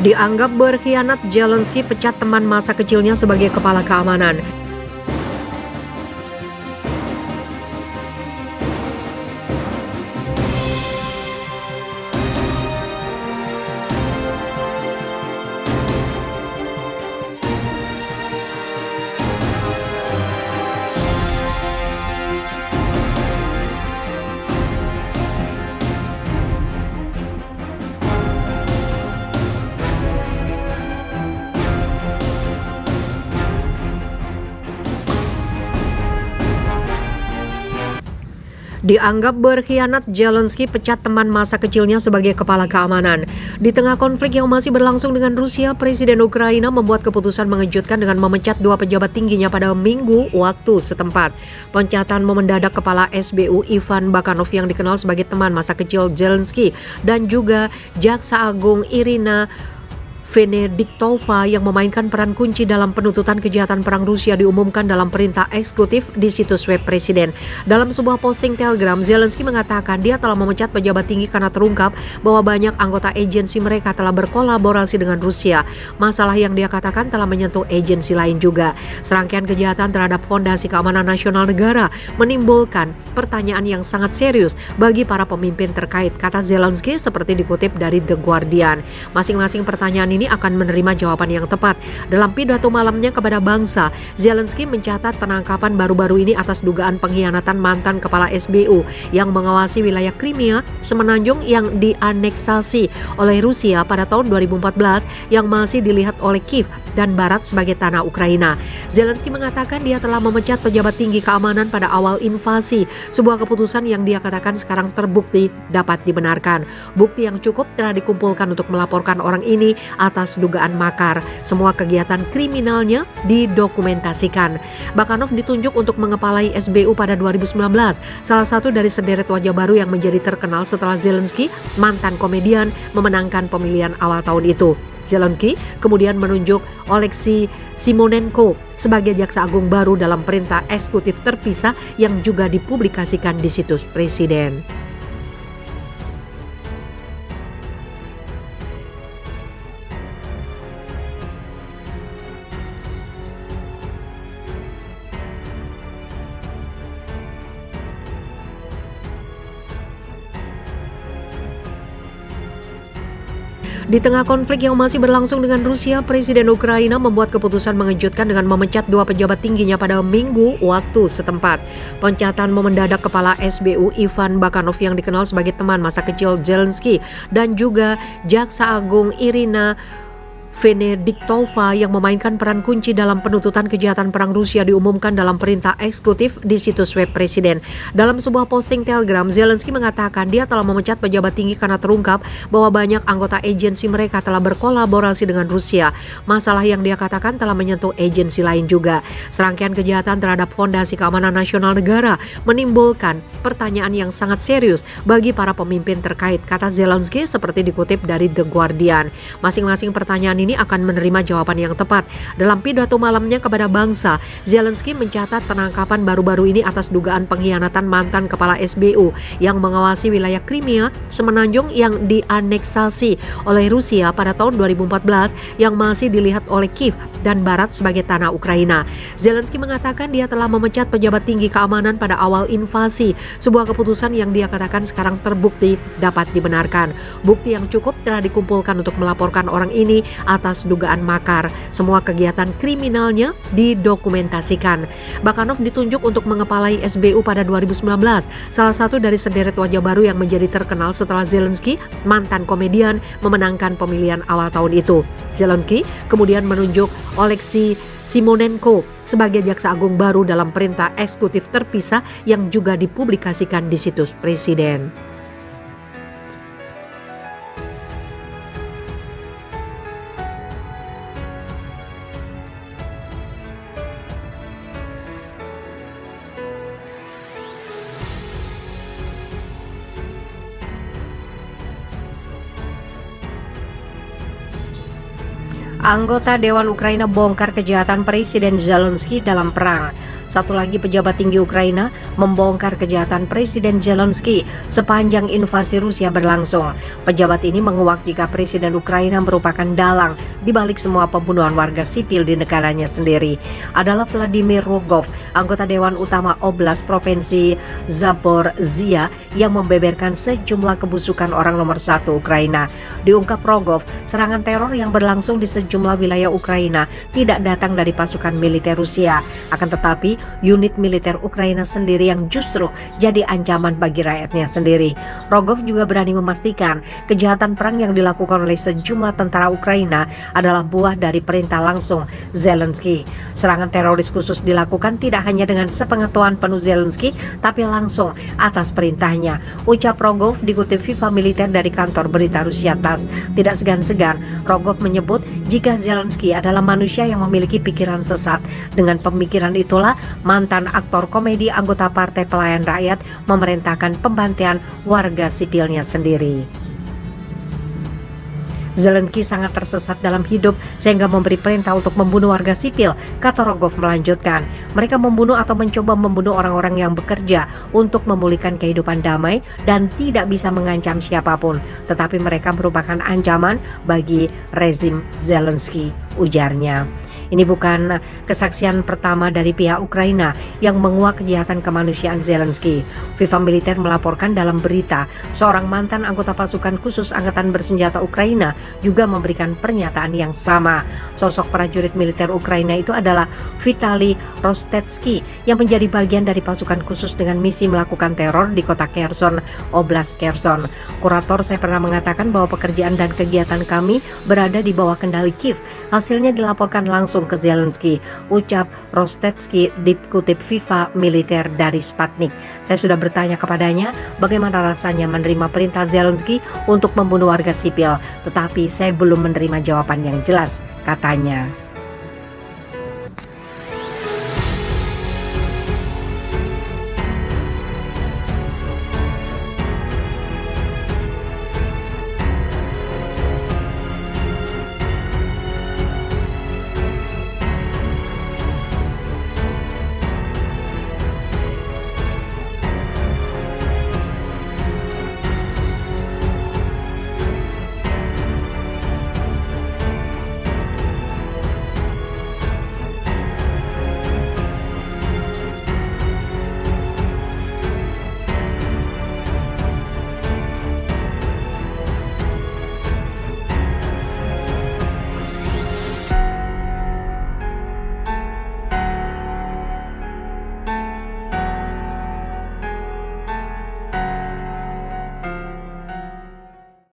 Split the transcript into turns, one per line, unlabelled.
Dianggap berkhianat, Zelensky pecat teman masa kecilnya sebagai kepala keamanan. Dianggap berkhianat, Zelensky pecat teman masa kecilnya sebagai kepala keamanan. Di tengah konflik yang masih berlangsung dengan Rusia, Presiden Ukraina membuat keputusan mengejutkan dengan memecat dua pejabat tingginya pada Minggu waktu setempat. Pencatan mendadak kepala SBU Ivan Bakanov yang dikenal sebagai teman masa kecil Zelensky dan juga Jaksa Agung Irina Venediktova yang memainkan peran kunci dalam penuntutan kejahatan perang Rusia diumumkan dalam perintah eksekutif di situs web Presiden. Dalam sebuah posting Telegram, Zelensky mengatakan dia telah memecat pejabat tinggi karena terungkap bahwa banyak anggota agensi mereka telah berkolaborasi dengan Rusia. Masalah yang dia katakan telah menyentuh agensi lain juga. Serangkaian kejahatan terhadap Fondasi Keamanan Nasional Negara menimbulkan pertanyaan yang sangat serius bagi para pemimpin terkait, kata Zelensky seperti dikutip dari The Guardian. Masing-masing pertanyaan ini akan menerima jawaban yang tepat. Dalam pidato malamnya kepada bangsa, Zelensky mencatat penangkapan baru-baru ini atas dugaan pengkhianatan mantan kepala SBU yang mengawasi wilayah Crimea semenanjung yang dianeksasi oleh Rusia pada tahun 2014 yang masih dilihat oleh Kiev dan Barat sebagai tanah Ukraina. Zelensky mengatakan dia telah memecat pejabat tinggi keamanan pada awal invasi, sebuah keputusan yang dia katakan sekarang terbukti dapat dibenarkan. Bukti yang cukup telah dikumpulkan untuk melaporkan orang ini atas dugaan makar. Semua kegiatan kriminalnya didokumentasikan. Bakanov ditunjuk untuk mengepalai SBU pada 2019, salah satu dari sederet wajah baru yang menjadi terkenal setelah Zelensky, mantan komedian, memenangkan pemilihan awal tahun itu. Zelensky kemudian menunjuk Oleksiy Simonenko sebagai jaksa agung baru dalam perintah eksekutif terpisah yang juga dipublikasikan di situs Presiden. Di tengah konflik yang masih berlangsung dengan Rusia, Presiden Ukraina membuat keputusan mengejutkan dengan memecat dua pejabat tingginya pada Minggu waktu setempat. Pencatan mendadak kepala SBU Ivan Bakanov yang dikenal sebagai teman masa kecil Zelensky dan juga Jaksa Agung Irina Venediktova yang memainkan peran kunci dalam penuntutan kejahatan perang Rusia diumumkan dalam perintah eksekutif di situs web Presiden. Dalam sebuah posting Telegram, Zelensky mengatakan dia telah memecat pejabat tinggi karena terungkap bahwa banyak anggota agensi mereka telah berkolaborasi dengan Rusia. Masalah yang dia katakan telah menyentuh agensi lain juga. Serangkaian kejahatan terhadap Fondasi Keamanan Nasional Negara menimbulkan pertanyaan yang sangat serius bagi para pemimpin terkait, kata Zelensky seperti dikutip dari The Guardian. Masing-masing pertanyaan ini akan menerima jawaban yang tepat. Dalam pidato malamnya kepada bangsa, Zelensky mencatat penangkapan baru-baru ini atas dugaan pengkhianatan mantan kepala SBU yang mengawasi wilayah Crimea semenanjung yang dianeksasi oleh Rusia pada tahun 2014 yang masih dilihat oleh Kiev dan Barat sebagai tanah Ukraina. Zelensky mengatakan dia telah memecat pejabat tinggi keamanan pada awal invasi, sebuah keputusan yang dia katakan sekarang terbukti dapat dibenarkan. Bukti yang cukup telah dikumpulkan untuk melaporkan orang ini atas dugaan makar. Semua kegiatan kriminalnya didokumentasikan. Bakanov ditunjuk untuk mengepalai SBU pada 2019, salah satu dari sederet wajah baru yang menjadi terkenal setelah Zelensky, mantan komedian, memenangkan pemilihan awal tahun itu. Zelensky kemudian menunjuk Oleksiy Simonenko sebagai jaksa agung baru dalam perintah eksekutif terpisah yang juga dipublikasikan di situs Presiden. Anggota Dewan Ukraina bongkar kejahatan Presiden Zelensky dalam perang. Satu lagi pejabat tinggi Ukraina membongkar kejahatan Presiden Zelensky sepanjang invasi Rusia berlangsung. Pejabat ini menguak jika Presiden Ukraina merupakan dalang di balik semua pembunuhan warga sipil di negaranya sendiri. Adalah Vladimir Rogov, anggota Dewan Utama Oblast Provinsi Zaporizhia yang membeberkan sejumlah kebusukan orang nomor satu Ukraina. Diungkap Rogov, serangan teror yang berlangsung di sejumlah wilayah Ukraina tidak datang dari pasukan militer Rusia, akan tetapi unit militer Ukraina sendiri yang justru jadi ancaman bagi rakyatnya sendiri. Rogov juga berani memastikan kejahatan perang yang dilakukan oleh sejumlah tentara Ukraina adalah buah dari perintah langsung Zelensky. Serangan teroris khusus dilakukan tidak hanya dengan sepengetahuan penuh Zelensky, tapi langsung atas perintahnya. Ucap Rogov dikutip FIFA militer dari kantor berita Rusia TASS. Tidak segan-segan, Rogov menyebut jika Zelensky adalah manusia yang memiliki pikiran sesat. Dengan pemikiran itulah mantan aktor komedi anggota Partai Pelayan Rakyat memerintahkan pembantaian warga sipilnya sendiri. Zelensky sangat tersesat dalam hidup sehingga memberi perintah untuk membunuh warga sipil, kata Rogov melanjutkan. Mereka membunuh atau mencoba membunuh orang-orang yang bekerja untuk memulihkan kehidupan damai dan tidak bisa mengancam siapapun. Tetapi mereka merupakan ancaman bagi rezim Zelensky, ujarnya. Ini bukan kesaksian pertama dari pihak Ukraina yang menguak kejahatan kemanusiaan Zelensky. FIFA militer melaporkan dalam berita, seorang mantan anggota pasukan khusus angkatan bersenjata Ukraina juga memberikan pernyataan yang sama. Sosok prajurit militer Ukraina itu adalah Vitali Rostetsky yang menjadi bagian dari pasukan khusus dengan misi melakukan teror di kota Kherson, Oblast Kherson. Kurator saya pernah mengatakan bahwa pekerjaan dan kegiatan kami berada di bawah kendali Kiev. Hasilnya dilaporkan langsung ke Zelensky, ucap Rostetsky dikutip FIFA militer dari Sputnik. Saya sudah bertanya kepadanya bagaimana rasanya menerima perintah Zelensky untuk membunuh warga sipil, tetapi saya belum menerima jawaban yang jelas, katanya.